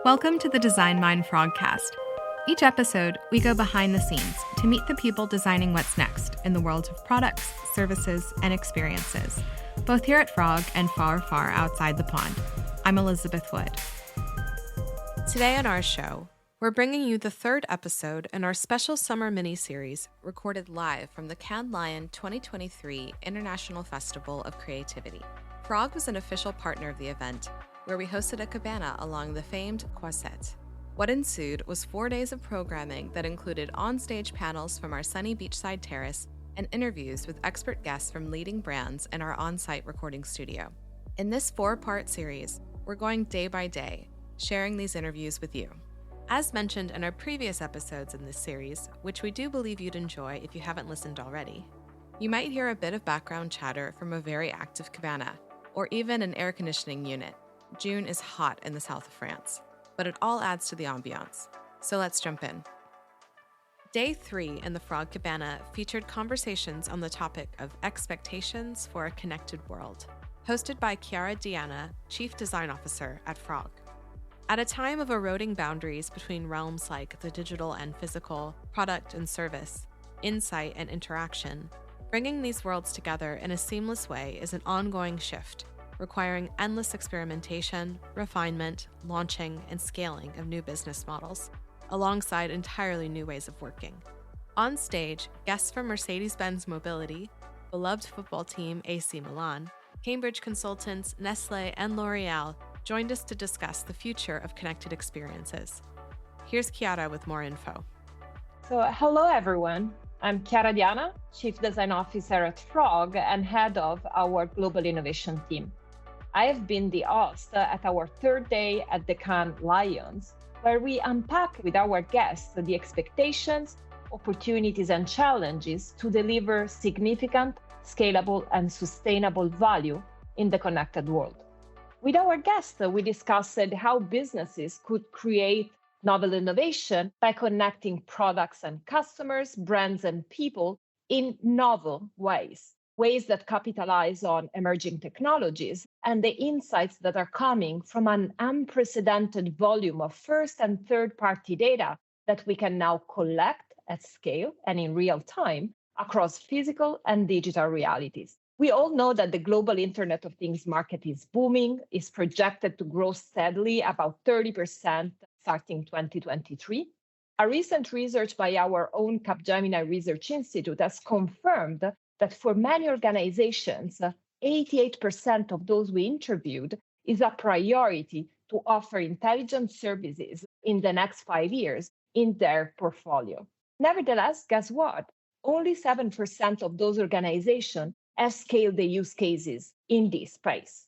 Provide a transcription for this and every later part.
Welcome to the Design Mind Frogcast. Each episode, we go behind the scenes to meet the people designing what's next in the world of products, services, and experiences, both here at Frog and far, far outside the pond. I'm Elizabeth Wood. Today on our show, we're bringing you the third episode in our special summer mini-series recorded live from the Cannes Lion 2023 International Festival of Creativity. Frog was an official partner of the event, where we hosted a cabana along the famed croisette. What ensued was 4 days of programming that included on-stage panels from our sunny beachside terrace and interviews with expert guests from leading brands in our on-site recording studio. In this 4-part series, we're going day by day, sharing these interviews with you. As mentioned in our previous episodes in this series, which we do believe you'd enjoy if you haven't listened already, you might hear a bit of background chatter from a very active cabana, or even an air conditioning unit. June is hot in the south of France, but it all adds to the ambiance. So let's jump in. Day 3 in the Frog Cabana featured conversations on the topic of expectations for a connected world, hosted by Chiara Diana, Chief Design Officer at Frog. At a time of eroding boundaries between realms like the digital and physical, product and service, insight and interaction, bringing these worlds together in a seamless way is an ongoing shift, requiring endless experimentation, refinement, launching, and scaling of new business models, alongside entirely new ways of working. On stage, guests from Mercedes-Benz Mobility, beloved football team AC Milan, Cambridge consultants Nestlé and L'Oreal joined us to discuss the future of connected experiences. Here's Chiara with more info. So, hello everyone. I'm Chiara Diana, Chief Design Officer at Frog and head of our Global Innovation team. I have been the host at our third day at the Cannes Lions, where we unpack with our guests the expectations, opportunities, and challenges to deliver significant, scalable, and sustainable value in the connected world. With our guests, we discussed how businesses could create novel innovation by connecting products and customers, brands and people in novel ways that capitalize on emerging technologies and the insights that are coming from an unprecedented volume of first and third-party data that we can now collect at scale and in real time across physical and digital realities. We all know that the global Internet of Things market is booming, is projected to grow steadily, about 30% starting 2023. A recent research by our own Capgemini Research Institute has confirmed that for many organizations, 88% of those we interviewed is a priority to offer intelligent services in the next 5 years in their portfolio. Nevertheless, guess what? Only 7% of those organizations have scaled the use cases in this space.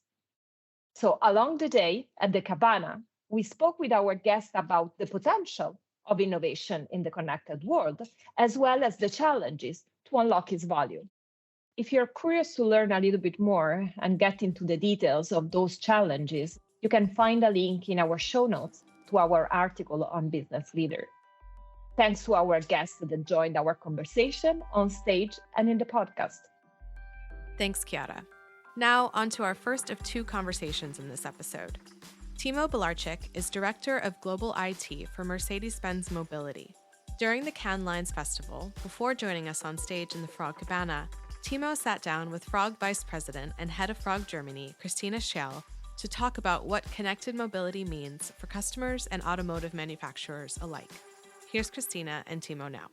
So along the day at the Cabana, we spoke with our guests about the potential of innovation in the connected world, as well as the challenges to unlock its value. If you're curious to learn a little bit more and get into the details of those challenges, you can find a link in our show notes to our article on Business Leader. Thanks to our guests that joined our conversation on stage and in the podcast. Thanks, Chiara. Now, on to our first of 2 conversations in this episode. Timo Belarczyk is Director of Global IT for Mercedes-Benz Mobility. During the Cannes Lions Festival, before joining us on stage in the Frog Cabana, Timo sat down with Frog Vice President and Head of Frog Germany, Christina Schell, to talk about what connected mobility means for customers and automotive manufacturers alike. Here's Christina and Timo now.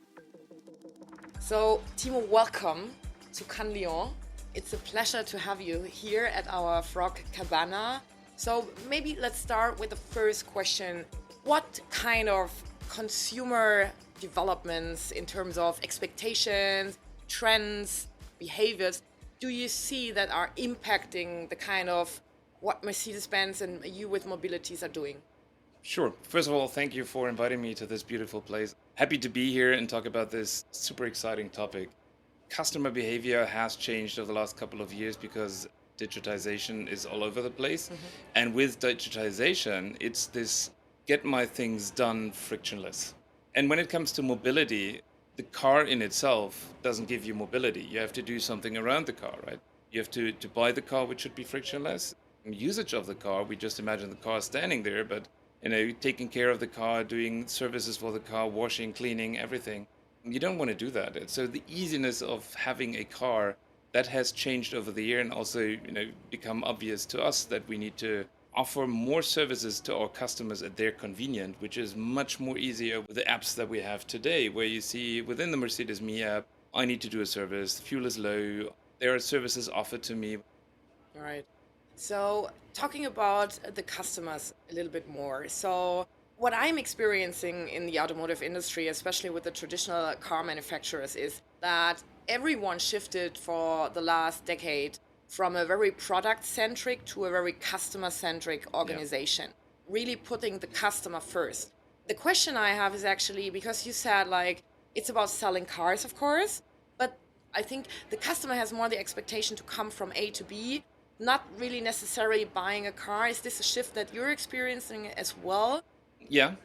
So, Timo, welcome to Cannes Lions. It's a pleasure to have you here at our Frog Cabana. So maybe let's start with the first question. What kind of consumer developments in terms of expectations, trends, behaviors do you see that are impacting the kind of what Mercedes-Benz and you with Mobilities are doing? Sure. First of all, thank you for inviting me to this beautiful place. Happy to be here and talk about this super exciting topic. Customer behavior has changed over the last couple of years because digitization is all over the place. And with digitization, it's this get my things done frictionless. And when it comes to mobility, the car in itself doesn't give you mobility. You have to do something around the car, right? You have to buy the car, which should be frictionless. And usage of the car, we just imagine the car standing there, but taking care of the car, doing services for the car, washing, cleaning, everything. You don't want to do that. And so the easiness of having a car that has changed over the year and also, become obvious to us that we need to offer more services to our customers at their convenience, which is much more easier with the apps that we have today, where you see within the Mercedes Me app, I need to do a service, fuel is low, there are services offered to me. All right. So, talking about the customers a little bit more. So, what I'm experiencing in the automotive industry, especially with the traditional car manufacturers, is that everyone shifted for the last decade from a very product centric to a very customer centric organization, really putting the customer first. The question I have is actually because you said like it's about selling cars, of course, but I think the customer has more the expectation to come from A to B, not really necessarily buying a car. Is this a shift that you're experiencing as well? Yeah,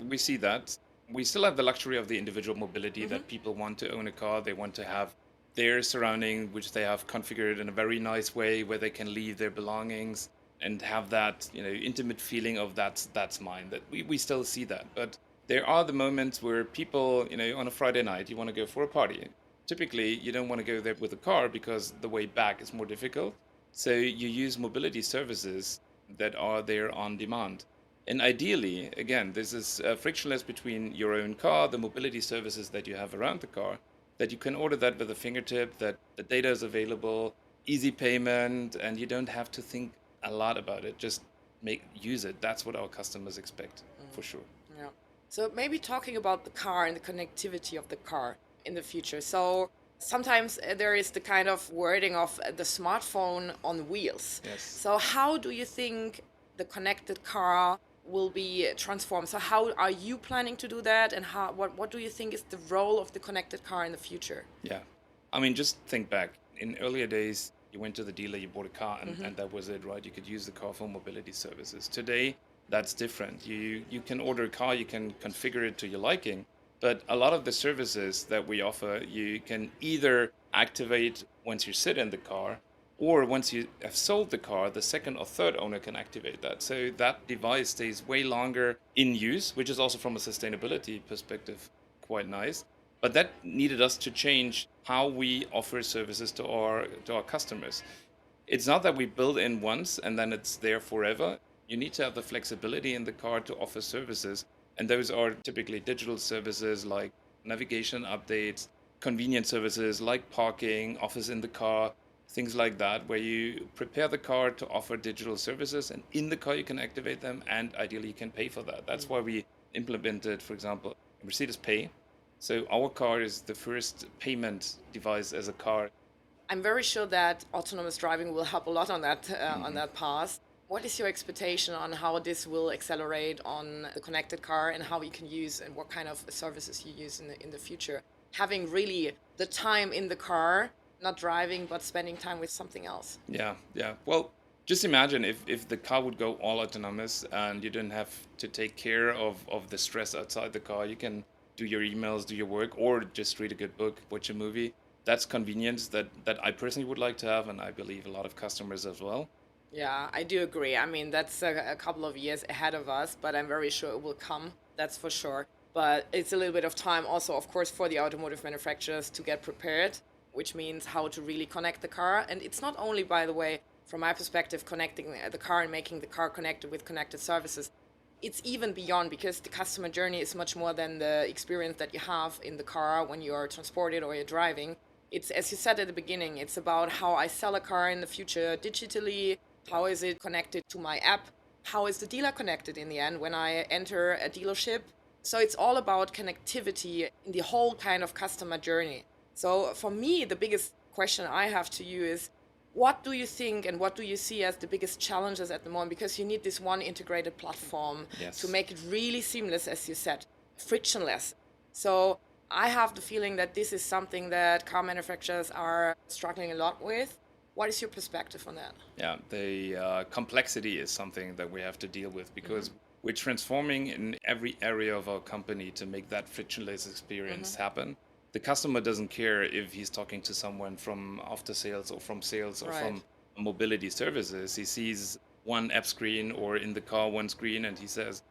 we see that. We still have the luxury of the individual mobility that people want to own a car. They want to have their surrounding, which they have configured in a very nice way, where they can leave their belongings and have that, intimate feeling of that's mine. That we still see that. But there are the moments where people, on a Friday night, you want to go for a party. Typically, you don't want to go there with a car because the way back is more difficult. So you use mobility services that are there on demand. And ideally, again, this is frictionless between your own car, the mobility services that you have around the car, that you can order that with a fingertip, that the data is available, easy payment, and you don't have to think a lot about it. Just use it. That's what our customers expect, for sure. Yeah. So maybe talking about the car and the connectivity of the car in the future. So sometimes there is the kind of wording of the smartphone on wheels. Yes. So how do you think the connected car will be transformed? So how are you planning to do that, and what do you think is the role of the connected car in the future? Yeah. I mean, just think back. In earlier days, you went to the dealer, you bought a car, and that was it, right? You could use the car for mobility services. Today, that's different. You can order a car, you can configure it to your liking, but a lot of the services that we offer, you can either activate once you sit in the car, or once you have sold the car, the second or third owner can activate that. So that device stays way longer in use, which is also from a sustainability perspective quite nice. But that needed us to change how we offer services to our customers. It's not that we build in once and then it's there forever. You need to have the flexibility in the car to offer services. And those are typically digital services like navigation updates, convenience services like parking, office in the car, things like that, where you prepare the car to offer digital services, and in the car you can activate them, and ideally you can pay for that. That's why we implemented, for example, Mercedes Pay. So our car is the first payment device as a car. I'm very sure that autonomous driving will help a lot on that path. What is your expectation on how this will accelerate on the connected car, and how you can use and what kind of services you use in the future? Having really the time in the car, not driving, but spending time with something else. Yeah. Well, just imagine if the car would go all autonomous and you didn't have to take care of the stress outside the car. You can do your emails, do your work, or just read a good book, watch a movie. That's convenience that I personally would like to have, and I believe a lot of customers as well. Yeah, I do agree. I mean, that's a couple of years ahead of us, but I'm very sure it will come. That's for sure. But it's a little bit of time also, of course, for the automotive manufacturers to get prepared, which means how to really connect the car. And it's not only, by the way, from my perspective, connecting the car and making the car connected with connected services. It's even beyond, because the customer journey is much more than the experience that you have in the car when you are transported or you're driving. It's, as you said at the beginning, it's about how I sell a car in the future digitally. How is it connected to my app? How is the dealer connected in the end when I enter a dealership? So it's all about connectivity in the whole kind of customer journey. So for me, the biggest question I have to you is, what do you think and what do you see as the biggest challenges at the moment? Because you need this one integrated platform to make it really seamless, as you said, frictionless. So I have the feeling that this is something that car manufacturers are struggling a lot with. What is your perspective on that? Yeah, the complexity is something that we have to deal with, because we're transforming in every area of our company to make that frictionless experience happen. The customer doesn't care if he's talking to someone from after sales or from sales or from mobility services. He sees one app screen or in the car one screen and he says,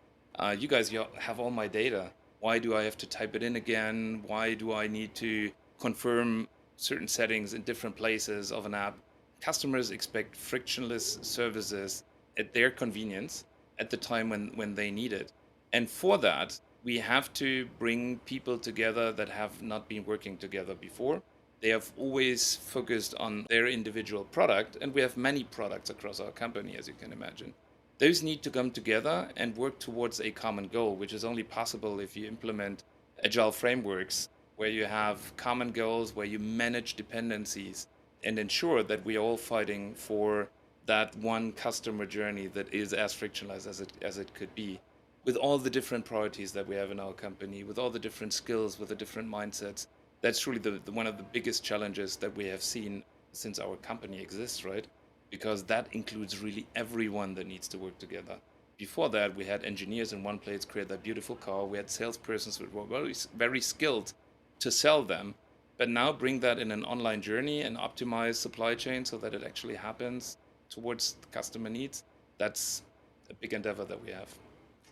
you guys have all my data. Why do I have to type it in again? Why do I need to confirm certain settings in different places of an app? Customers expect frictionless services at their convenience at the time when they need it. And for that, we have to bring people together that have not been working together before. They have always focused on their individual product, and we have many products across our company, as you can imagine. Those need to come together and work towards a common goal, which is only possible if you implement agile frameworks where you have common goals, where you manage dependencies and ensure that we are all fighting for that one customer journey that is as frictionless as it could be, with all the different priorities that we have in our company, with all the different skills, with the different mindsets. That's really one of the biggest challenges that we have seen since our company exists, right? Because that includes really everyone that needs to work together. Before that, we had engineers in one place create that beautiful car. We had salespersons who were very, very skilled to sell them. But now bring that in an online journey and optimize supply chain so that it actually happens towards the customer needs. That's a big endeavor that we have.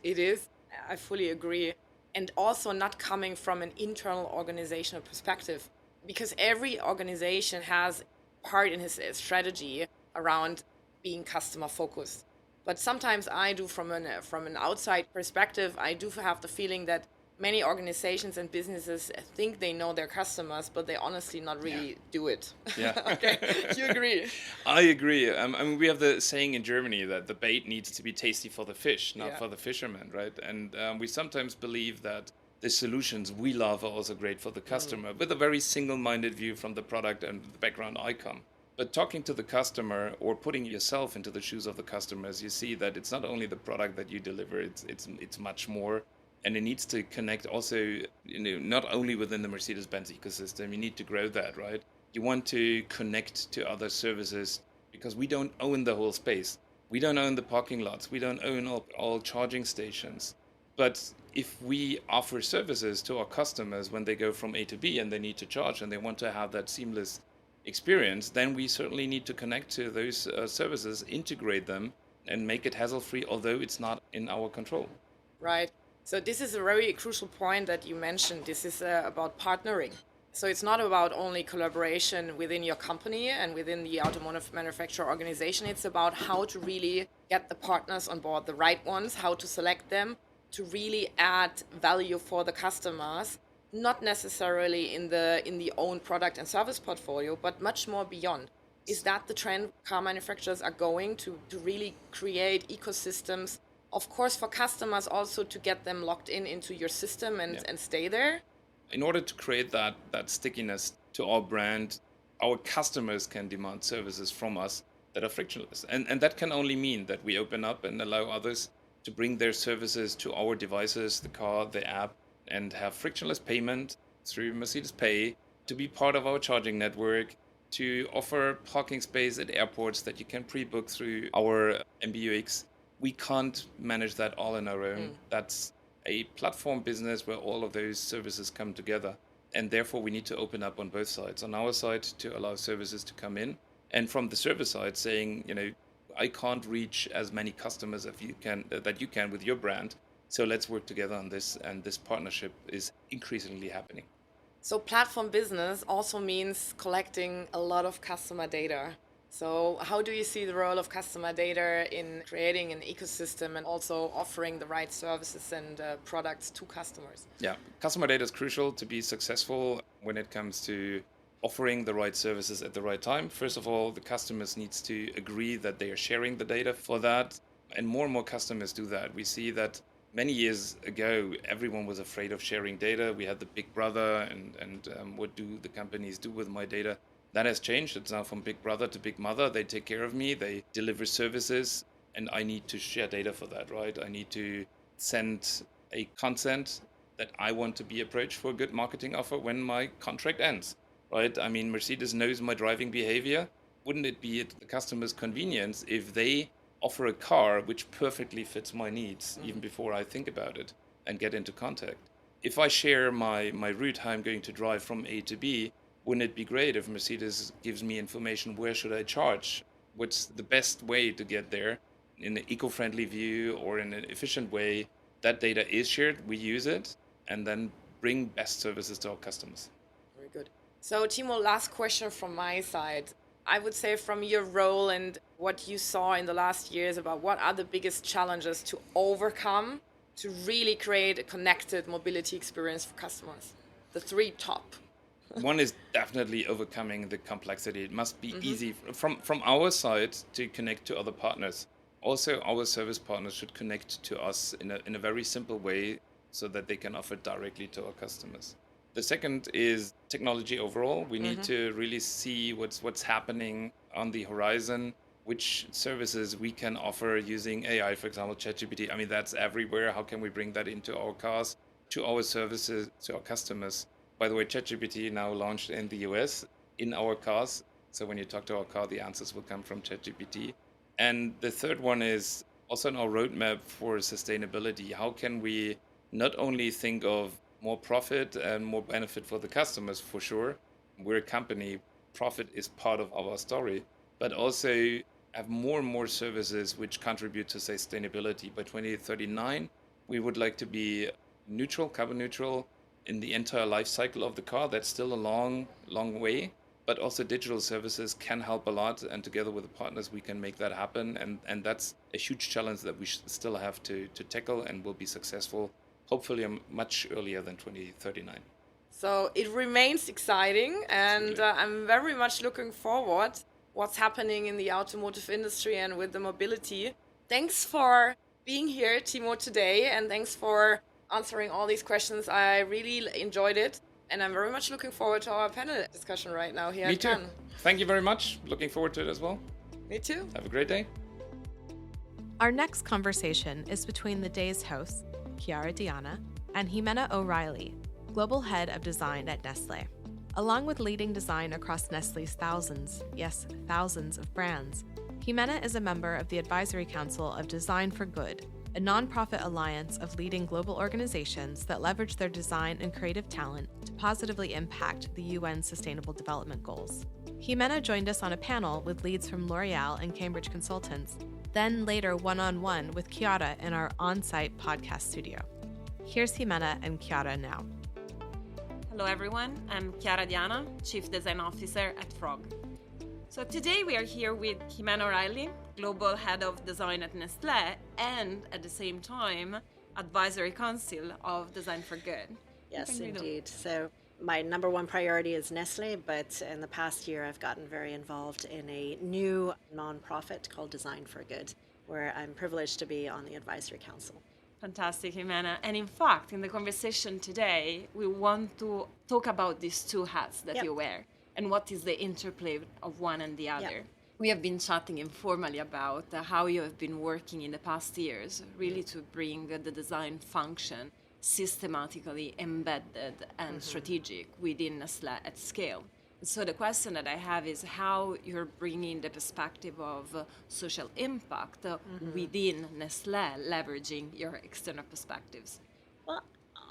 It is. I fully agree. And also not coming from an internal organizational perspective, because every organization has part in his strategy around being customer focused. But sometimes I do from an outside perspective, I do have the feeling that many organizations and businesses think they know their customers, but they honestly not really do it. Yeah. Okay, you agree? I agree. I mean, we have the saying in Germany that the bait needs to be tasty for the fish, not for the fisherman, right? And we sometimes believe that the solutions we love are also great for the customer, with a very single-minded view from the product and the background I come. But talking to the customer or putting yourself into the shoes of the customers, you see that it's not only the product that you deliver, it's much more. And it needs to connect also, not only within the Mercedes-Benz ecosystem, you need to grow that, right? You want to connect to other services because we don't own the whole space. We don't own the parking lots. We don't own all charging stations. But if we offer services to our customers when they go from A to B and they need to charge and they want to have that seamless experience, then we certainly need to connect to those services, integrate them, and make it hassle-free, although it's not in our control. Right. So this is a very crucial point that you mentioned. This is about partnering. So it's not about only collaboration within your company and within the automotive manufacturer organization. It's about how to really get the partners on board, the right ones, how to select them to really add value for the customers, not necessarily in the own product and service portfolio, but much more beyond. Is that the trend car manufacturers are going to really create ecosystems? Of course, for customers also to get them locked into your system and stay there. In order to create that stickiness to our brand, our customers can demand services from us that are frictionless. And that can only mean that we open up and allow others to bring their services to our devices, the car, the app, and have frictionless payment through Mercedes Pay, to be part of our charging network, to offer parking space at airports that you can pre-book through our MBUX. We can't manage that all on our own. That's a platform business where all of those services come together. And therefore, we need to open up on both sides. On our side, to allow services to come in. And from the service side, saying, I can't reach as many customers as you can with your brand. So let's work together on this. And this partnership is increasingly happening. So platform business also means collecting a lot of customer data. So how do you see the role of customer data in creating an ecosystem and also offering the right services and products to customers? Yeah, customer data is crucial to be successful when it comes to offering the right services at the right time. First of all, the customers needs to agree that they are sharing the data for that. And more customers do that. We see that many years ago, everyone was afraid of sharing data. We had the big brother and what do the companies do with my data? That has changed. It's now from big brother to big mother. They take care of me. They deliver services. And I need to share data for that, right? I need to send a consent that I want to be approached for a good marketing offer when my contract ends, right? I mean, Mercedes knows my driving behavior. Wouldn't it be at the customer's convenience if they offer a car which perfectly fits my needs even before I think about it and get into contact? If I share my route, how I'm going to drive from A to B, wouldn't it be great if Mercedes gives me information, where should I charge? What's the best way to get there in an eco-friendly view or in an efficient way That data is shared, we use it, and then bring best services to our customers. Very good. So Timo, last question from my side. I would say from your role and what you saw in the last years about what are the biggest challenges to overcome to really create a connected mobility experience for customers? The three top. One is definitely overcoming the complexity. It must be easy from our side to connect to other partners. Also, our service partners should connect to us in a very simple way so that they can offer directly to our customers. The second is technology overall. We need to really see what's happening on the horizon, which services we can offer using AI, for example, ChatGPT. I mean, that's everywhere. How can we bring that into our cars, to our services, to our customers? By the way, ChatGPT now launched in the US in our cars. So when you talk to our car, the answers will come from ChatGPT. And the third one is also in our roadmap for sustainability. How can we not only think of more profit and more benefit for the customers, for sure. We're a company, profit is part of our story, but also have more and more services which contribute to sustainability. By 2039, we would like to be neutral, carbon neutral in the entire life cycle of the car. That's still a long, long way, but also digital services can help a lot. And together with the partners, we can make that happen. And that's a huge challenge that we still have to tackle and will be successful hopefully much earlier than 2039. So it remains exciting, and I'm very much looking forward what's happening in the automotive industry and with the mobility. Thanks for being here, Timo, today, and thanks for answering all these questions. I really enjoyed it, and I'm very much looking forward to our panel discussion right now here Me at too. Cannes. Thank you very much. Looking forward to it as well. Me too. Have a great day. Our next conversation is between the day's hosts, Chiara Diana, and Jimena O'Reilly, Global Head of Design at Nestlé. Along with leading design across Nestlé's thousands of brands, Jimena is a member of the Advisory Council of Design for Good, a nonprofit alliance of leading global organizations that leverage their design and creative talent to positively impact the UN Sustainable Development Goals. Jimena joined us on a panel with leads from L'Oreal and Cambridge Consultants, then later one-on-one with Chiara in our on-site podcast studio. Here's Jimena and Chiara now. Hello everyone, I'm Chiara Diana, Chief Design Officer at Frog. So today we are here with Jimena O'Reilly, Global Head of Design at Nestlé, and at the same time, Advisory Council of Design for Good. Yes, indeed. So my number one priority is Nestlé, but in the past year I've gotten very involved in a new nonprofit called Design for Good, where I'm privileged to be on the Advisory Council. Fantastic, Jimena. And in fact, in the conversation today, we want to talk about these two hats that you wear and what is the interplay of one and the other. We have been chatting informally about how you have been working in the past years, really to bring the design function systematically embedded and strategic within Nestlé at scale. So the question that I have is how you're bringing the perspective of social impact within Nestlé, leveraging your external perspectives. Well,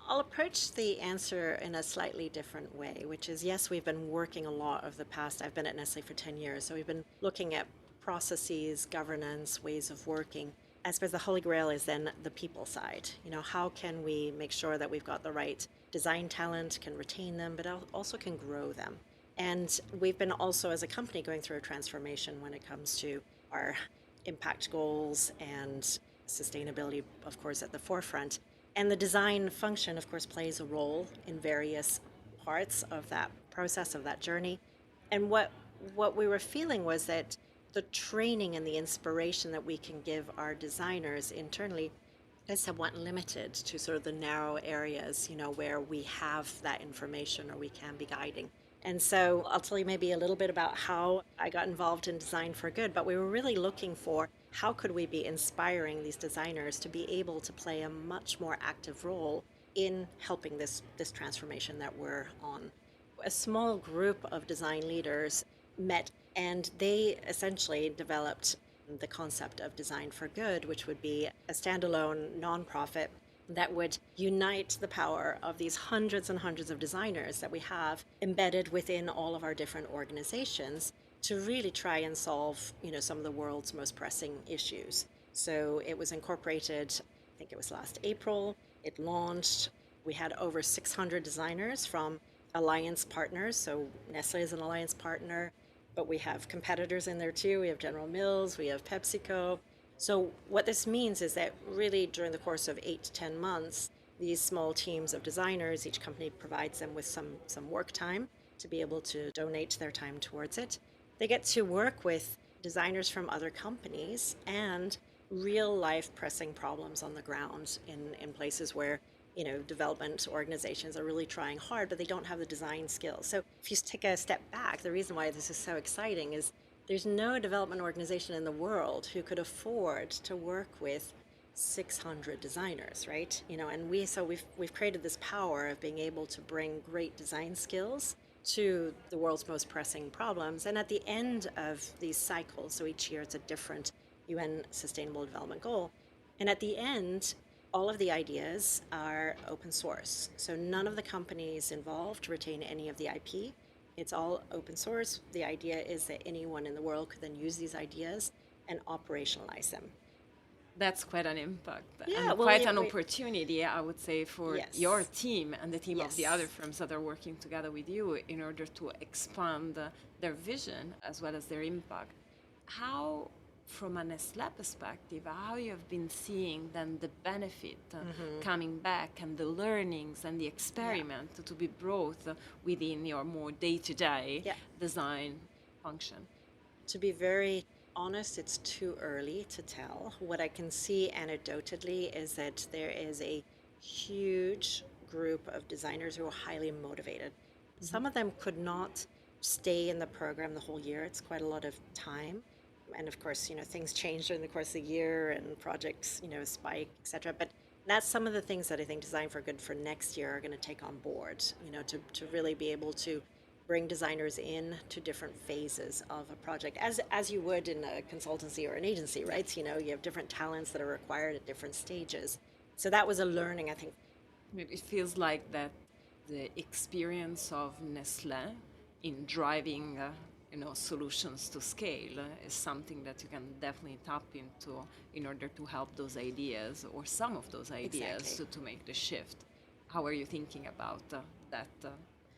I'll approach the answer in a slightly different way, which is, yes, we've been working a lot of the past. I've been at Nestlé for 10 years, so we've been looking at processes, governance, ways of working. I suppose the holy grail is then the people side. You know, how can we make sure that we've got the right design talent, can retain them, but also can grow them? And we've been also, as a company, going through a transformation when it comes to our impact goals and sustainability, of course, at the forefront. And the design function, of course, plays a role in various parts of that process, of that journey. And what we were feeling was that the training and the inspiration that we can give our designers internally is somewhat limited to sort of the narrow areas, you know, where we have that information or we can be guiding. And so I'll tell you maybe a little bit about how I got involved in Design for Good, but we were really looking for how could we be inspiring these designers to be able to play a much more active role in helping this transformation that we're on. A small group of design leaders met and they essentially developed the concept of Design for Good, which would be a standalone nonprofit that would unite the power of these hundreds and hundreds of designers that we have embedded within all of our different organizations to really try and solve, you know, some of the world's most pressing issues. So it was incorporated, I think it was last April. It launched. We had over 600 designers from alliance partners. So Nestlé is an alliance partner, but we have competitors in there too. We have General Mills, we have PepsiCo. So what this means is that really during the course of 8 to 10 months, these small teams of designers, each company provides them with some work time to be able to donate their time towards it. They get to work with designers from other companies and real life pressing problems on the ground in places where development organizations are really trying hard, but they don't have the design skills. So if you take a step back, the reason why this is so exciting is there's no development organization in the world who could afford to work with 600 designers, right? And we've created this power of being able to bring great design skills to the world's most pressing problems. And at the end of these cycles, so each year it's a different UN Sustainable Development Goal, and at the end, all of the ideas are open source. So none of the companies involved retain any of the IP. It's all open source. The idea is that anyone in the world could then use these ideas and operationalize them. That's quite an impact and quite an opportunity, I would say, for yes. your team and the team yes. of the other firms that are working together with you in order to expand their vision as well as their impact. How, from a Nestlé perspective, how you have been seeing then the benefit coming back and the learnings and the experiment to be brought within your more day-to-day design function? To be very honest, it's too early to tell. What I can see anecdotally is that there is a huge group of designers who are highly motivated. Some of them could not stay in the program the whole year. It's quite a lot of time. And of course, things change during the course of the year and projects, spike, etc. But that's some of the things that I think Design for Good for next year are going to take on board, to really be able to bring designers in to different phases of a project, as you would in a consultancy or an agency, right? You have different talents that are required at different stages. So that was a learning, I think. It feels like that the experience of Nestlé in driving solutions to scale is something that you can definitely tap into in order to help those ideas or some of those ideas to make the shift. How are you thinking about that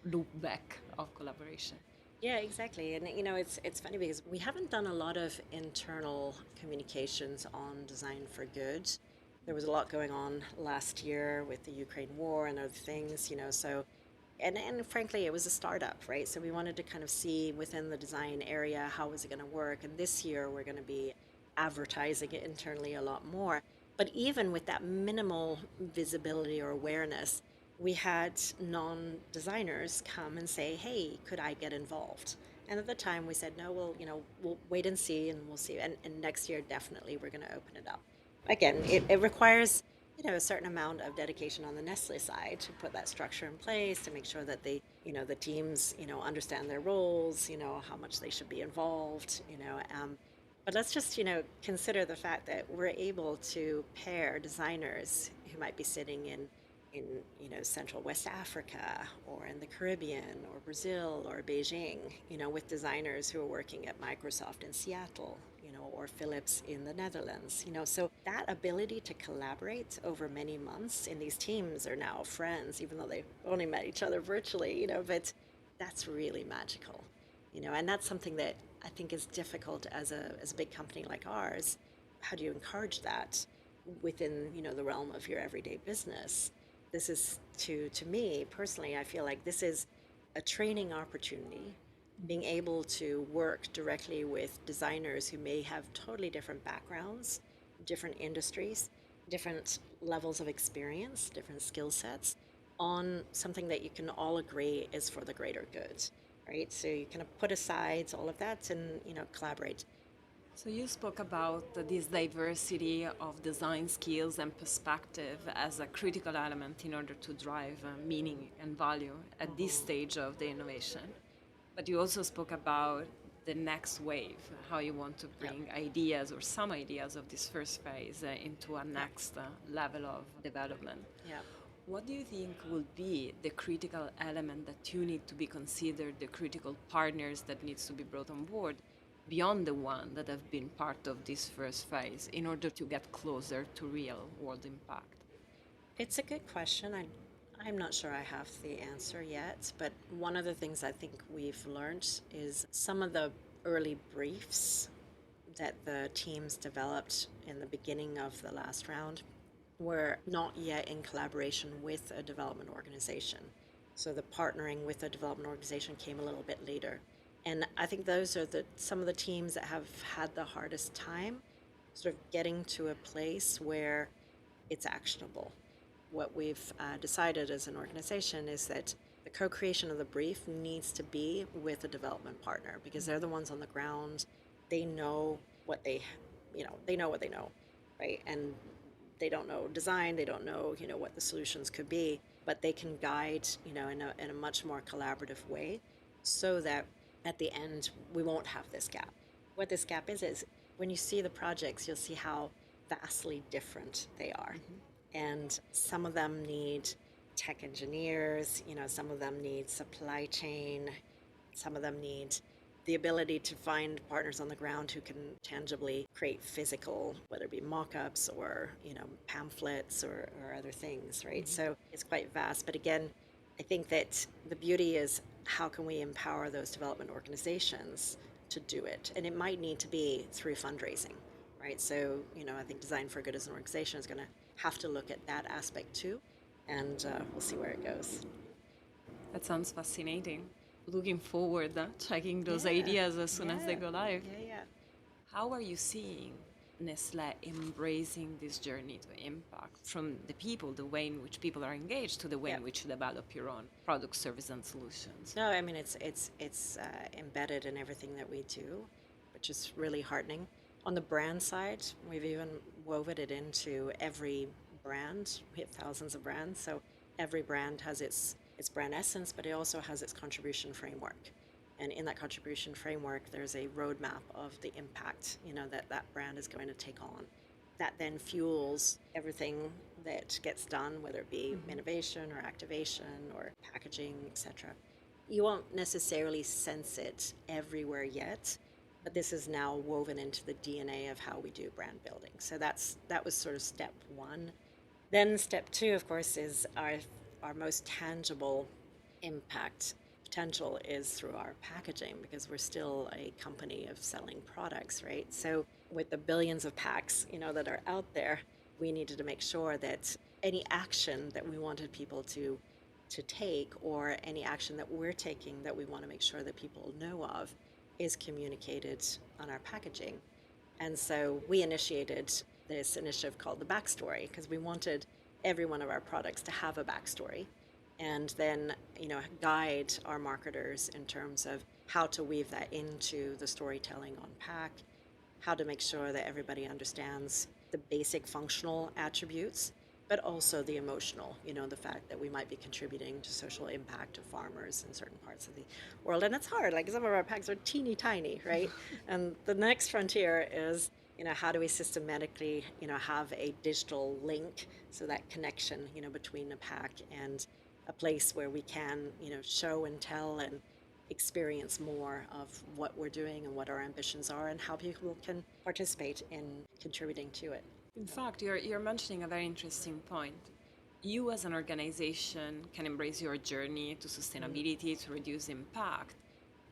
loop back of collaboration? Yeah, exactly. And it's funny because we haven't done a lot of internal communications on Design for Good. There was a lot going on last year with the Ukraine war and other things, so and frankly, it was a startup, right? So we wanted to kind of see within the design area, how is it going to work? And this year we're going to be advertising it internally a lot more. But even with that minimal visibility or awareness, we had non-designers come and say, hey, could I get involved? And at the time we said, no, we'll wait and see, and we'll see. And next year, definitely, we're going to open it up. Again, it requires a certain amount of dedication on the Nestlé side to put that structure in place, to make sure that the teams, understand their roles, how much they should be involved, but let's just, consider the fact that we're able to pair designers who might be sitting in Central West Africa or in the Caribbean or Brazil or Beijing, with designers who are working at Microsoft in Seattle, or Philips in the Netherlands, so that ability to collaborate over many months, and these teams are now friends, even though they've only met each other virtually, but that's really magical, and that's something that I think is difficult as a big company like ours. How do you encourage that within, the realm of your everyday business? This is, to me personally, I feel like this is a training opportunity, being able to work directly with designers who may have totally different backgrounds, different industries, different levels of experience, different skill sets, on something that you can all agree is for the greater good, right? So you kind of put aside all of that and, collaborate. So you spoke about this diversity of design skills and perspective as a critical element in order to drive meaning and value at this stage of the innovation. But you also spoke about the next wave, how you want to bring ideas or some ideas of this first phase into a next level of development. Yeah. What do you think will be the critical element that you need to be considered, the critical partners that needs to be brought on board beyond the one that have been part of this first phase in order to get closer to real world impact? It's a good question. I'm not sure I have the answer yet, but one of the things I think we've learned is some of the early briefs that the teams developed in the beginning of the last round were not yet in collaboration with a development organization. So the partnering with a development organization came a little bit later. And I think those are some of the teams that have had the hardest time sort of getting to a place where it's actionable. What we've decided as an organization is that the co-creation of the brief needs to be with a development partner because they're the ones on the ground. They know what they know, right? And they don't know design, they don't know, what the solutions could be, but they can guide, in a much more collaborative way so that at the end, we won't have this gap. What this gap is when you see the projects, you'll see how vastly different they are. And some of them need tech engineers, some of them need supply chain, some of them need the ability to find partners on the ground who can tangibly create physical, whether it be mock-ups or, pamphlets or other things, right? So it's quite vast. But again, I think that the beauty is how can we empower those development organizations to do it? And it might need to be through fundraising, right? So, I think Design for Good as an organization is going to have to look at that aspect too. And we'll see where it goes. That sounds fascinating. Looking forward to checking those ideas as soon as they go live. Yeah. How are you seeing Nestlé embracing this journey to impact from the people, the way in which people are engaged, to the way in which you develop your own product, service, and solutions? No, I mean, it's embedded in everything that we do, which is really heartening. On the brand side, we've even woven it into every brand. We have thousands of brands, so every brand has its brand essence, but it also has its contribution framework. And in that contribution framework, there's a roadmap of the impact, that brand is going to take on. That then fuels everything that gets done, whether it be innovation or activation or packaging, etc. You won't necessarily sense it everywhere yet, but this is now woven into the DNA of how we do brand building. So that was sort of step one. Then step two, of course, is our most tangible impact potential is through our packaging, because we're still a company of selling products, right? So with the billions of packs, that are out there, we needed to make sure that any action that we wanted people to take, or any action that we're taking that we want to make sure that people know of, is communicated on our packaging. And so we initiated this initiative called the Backstory, because we wanted every one of our products to have a backstory, and then guide our marketers in terms of how to weave that into the storytelling on pack, how to make sure that everybody understands the basic functional attributes, but also the emotional, the fact that we might be contributing to social impact of farmers in certain parts of the world. And it's hard, like some of our packs are teeny tiny, right? And the next frontier is, how do we systematically, have a digital link, so that connection, between a pack and a place where we can, show and tell and experience more of what we're doing and what our ambitions are, and how people can participate in contributing to it. In fact, you're mentioning a very interesting point. You as an organization can embrace your journey to sustainability, to reduce impact,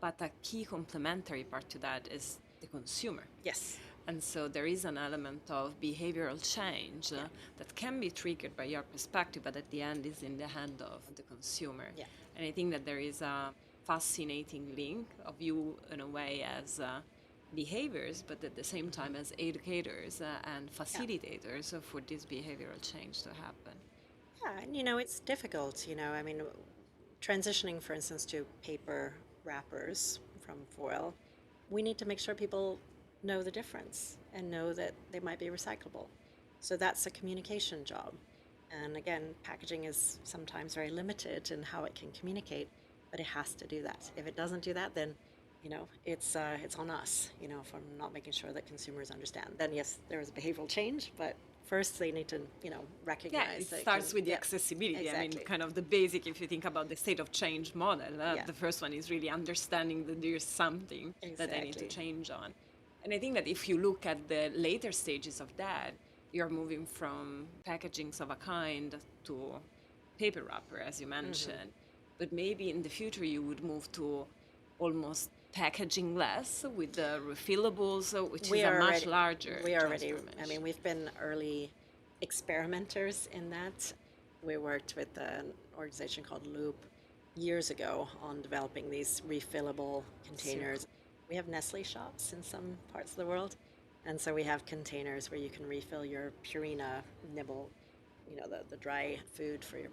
but a key complementary part to that is the consumer. Yes. And so there is an element of behavioral change that can be triggered by your perspective, but at the end is in the hand of the consumer. Yeah. And I think that there is a fascinating link of you, in a way, as behaviors, but at the same time as educators and facilitators for this behavioral change to happen. Yeah, and it's difficult, I mean, transitioning, for instance, to paper wrappers from foil, we need to make sure people know the difference and know that they might be recyclable. So that's a communication job. And again, packaging is sometimes very limited in how it can communicate, but it has to do that. If it doesn't do that, then it's on us, for not making sure that consumers understand. Then yes, there is behavioral change, but First, they need to, recognize. It starts with the accessibility. Exactly. I mean, kind of the basic, if you think about the state of change model, the first one is really understanding that there's something that I need to change on. And I think that if you look at the later stages of that, you're moving from packagings of a kind to paper wrapper, as you mentioned. But maybe in the future you would move to almost packaging less with the refillables, which is a much larger transformation. We've been early experimenters in that. We worked with an organization called Loop years ago on developing these refillable containers. We have Nestlé shops in some parts of the world. And so we have containers where you can refill your Purina nibble, the dry food for your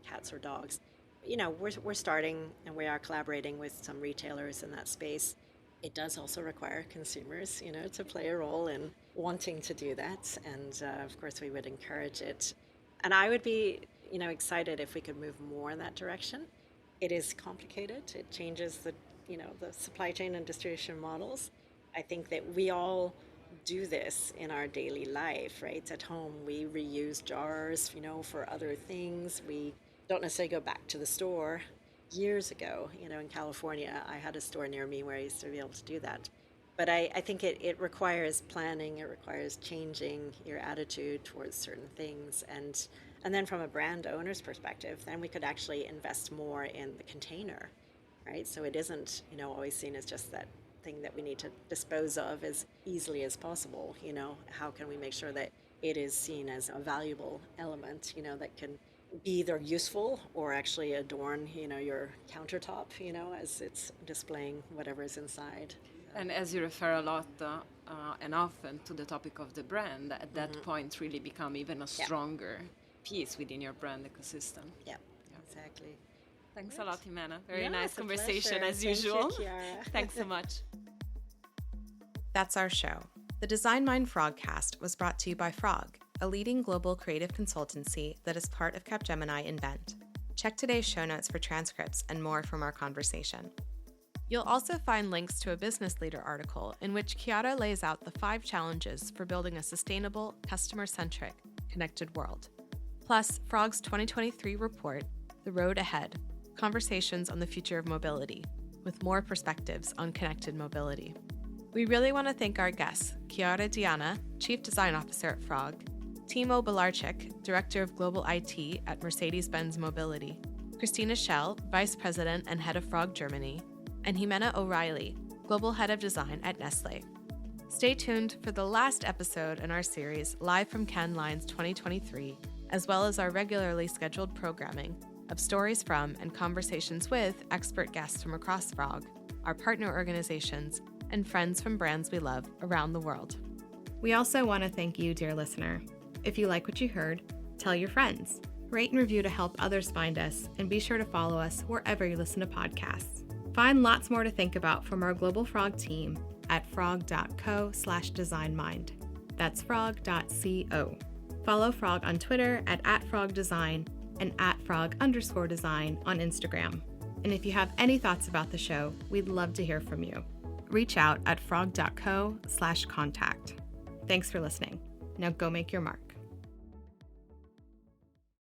cats or dogs. We're starting, and we are collaborating with some retailers in that space. It does also require consumers, to play a role in wanting to do that. And of course, we would encourage it. And I would be, excited if we could move more in that direction. It is complicated. It changes the supply chain and distribution models. I think that we all do this in our daily life, right? At home, we reuse jars, for other things. We don't necessarily go back to the store. Years ago, in California, I had a store near me where I used to be able to do that. But I think it requires planning. It requires changing your attitude towards certain things. And then from a brand owner's perspective, then we could actually invest more in the container, right? So it isn't, always seen as just that thing that we need to dispose of as easily as possible. How can we make sure that it is seen as a valuable element, that can be either useful or actually adorn, your countertop, as it's displaying whatever is inside. And as you refer a lot and often to the topic of the brand, at that point really become even a stronger piece within your brand ecosystem. Yeah, exactly. Thanks a lot, Jimena. Very nice conversation pleasure. as usual. Thanks so much. That's our show. The Design Mind Frogcast was brought to you by Frog, a leading global creative consultancy that is part of Capgemini Invent. Check today's show notes for transcripts and more from our conversation. You'll also find links to a Business Leader article in which Chiara lays out the 5 challenges for building a sustainable, customer-centric, connected world. Plus, Frog's 2023 report, The Road Ahead, Conversations on the Future of Mobility, with more perspectives on connected mobility. We really want to thank our guests, Chiara Diana, Chief Design Officer at Frog, Timo Belarczyk, Director of Global IT at Mercedes-Benz Mobility, Christina Schell, Vice President and Head of Frog Germany, and Jimena O'Reilly, Global Head of Design at Nestlé. Stay tuned for the last episode in our series, Live from Cannes Lions 2023, as well as our regularly scheduled programming of stories from and conversations with expert guests from across Frog, our partner organizations, and friends from brands we love around the world. We also want to thank you, dear listener. If you like what you heard, tell your friends. Rate and review to help others find us, and be sure to follow us wherever you listen to podcasts. Find lots more to think about from our Global Frog team at frog.co/designmind. That's frog.co. Follow Frog on Twitter at @frogdesign and @frog_design on Instagram. And if you have any thoughts about the show, we'd love to hear from you. Reach out at frog.co/contact. Thanks for listening. Now go make your mark.